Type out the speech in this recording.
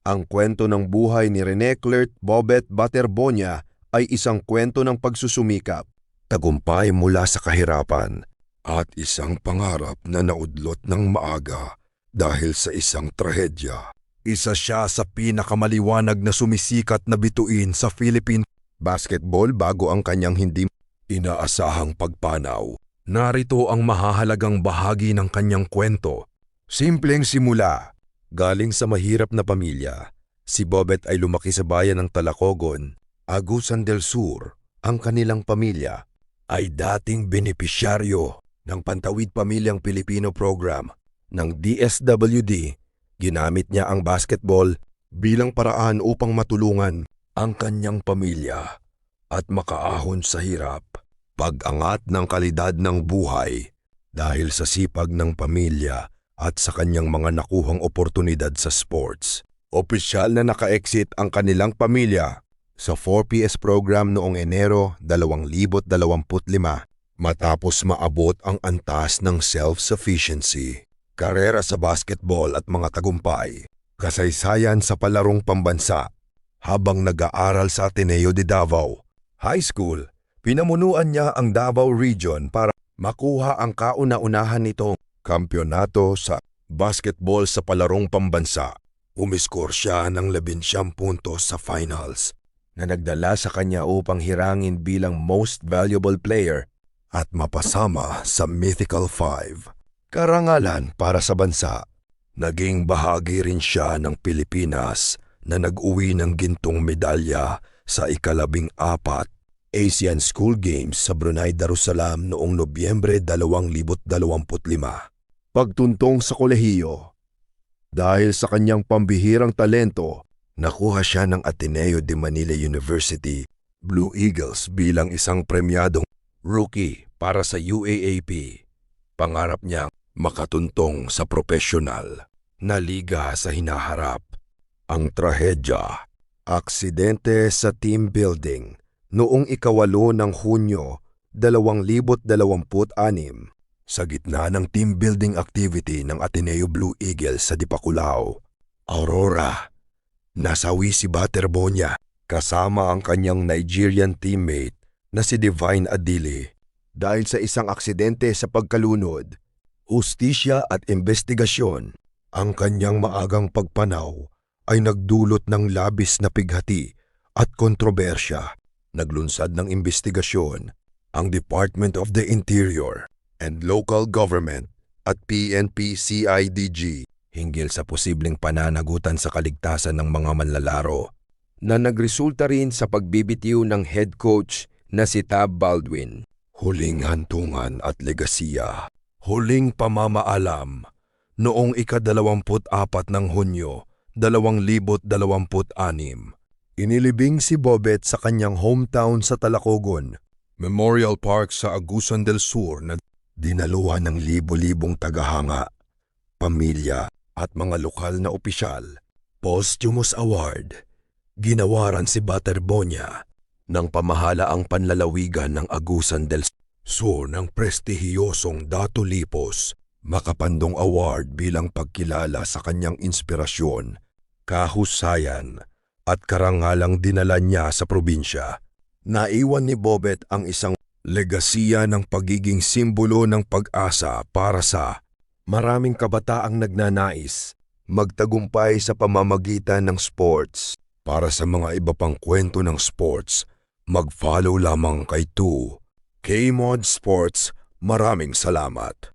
Ang kwento ng buhay ni Rene Clert Bobet Baterbonia ay isang kwento ng pagsusumikap, tagumpay mula sa kahirapan, at isang pangarap na naudlot ng maaga dahil sa isang trahedya. Isa siya sa pinakamaliwanag na sumisikat na bituin sa Philippine basketball bago ang kanyang hindi inaasahang pagpanaw. Narito ang mahahalagang bahagi ng kanyang kwento. Simpleng simula. Galing sa mahirap na pamilya, si Bobet ay lumaki sa bayan ng Talacogon, Agusan del Sur. Ang kanilang pamilya ay dating benepisyaryo ng Pantawid Pamilyang Pilipino program ng DSWD. Ginamit niya ang basketball bilang paraan upang matulungan ang kanyang pamilya at makaahon sa hirap. Pag-angat ng kalidad ng buhay dahil sa sipag ng pamilya at sa kanyang mga nakuhang oportunidad sa sports. Opisyal na naka-exit ang kanilang pamilya sa 4PS program noong Enero 2025 matapos maabot ang antas ng self-sufficiency. Karera sa basketball at mga tagumpay, kasaysayan sa palarong pambansa. Habang nag-aaral sa Ateneo de Davao High School, pinamunuan niya ang Davao Region para makuha ang kauna-unahan nitong kampyonato sa basketball sa palarong pambansa. Umiskor siya ng 11 puntos sa finals na nagdala sa kanya upang hirangin bilang most valuable player at mapasama sa Mythical Five. Karangalan para sa bansa. Naging bahagi rin siya ng Pilipinas na nag-uwi ng gintong medalya sa ika-14 Asian School Games sa Brunei Darussalam noong Nobyembre 2025. Pagtuntong sa kolehiyo. Dahil sa kanyang pambihirang talento, nakuha siya ng Ateneo de Manila University Blue Eagles bilang isang premyadong rookie para sa UAAP. Pangarap niyang makatuntong sa profesional na liga sa hinaharap. Ang trahedya, aksidente sa team building noong ika-8 ng Hunyo 2026 sa gitna ng team building activity ng Ateneo Blue Eagles sa Dipaculao, Aurora. Nasawi si Baterbonia kasama ang kanyang Nigerian teammate na si Divine Adili dahil sa isang aksidente sa pagkalunod. Hustisya at investigasyon, ang kanyang maagang pagpanaw ay nagdulot ng labis na pighati at kontrobersya. Naglunsad ng investigasyon ang Department of the Interior and Local Government at PNP-CIDG hinggil sa posibleng pananagutan sa kaligtasan ng mga manlalaro na nagresulta rin sa pagbibitiw ng head coach na si Tab Baldwin. Huling hantungan at legasiya. Huling pamamaalam noong ika-24 ng Hunyo 2026. Inilibing si Bobet sa kanyang hometown sa Talacogon Memorial Park sa Agusan del Sur na dinaluhan ng libo-libong tagahanga, pamilya at mga lokal na opisyal. Posthumous Award. Ginawaran si Baterbonia ng pamahalaang panlalawigan ng Agusan del Sur ng prestihiyosong Dato Lipos Makapandong Award bilang pagkilala sa kanyang inspirasyon, kahusayan at karangalang dinala niya sa probinsya. Naiwan ni Bobet ang isang legasiya ng pagiging simbolo ng pag-asa para sa maraming kabataang nagnanais magtagumpay sa pamamagitan ng sports. Para sa mga iba pang kwento ng sports, mag-follow lamang kay 2K Mod Sports. Maraming salamat.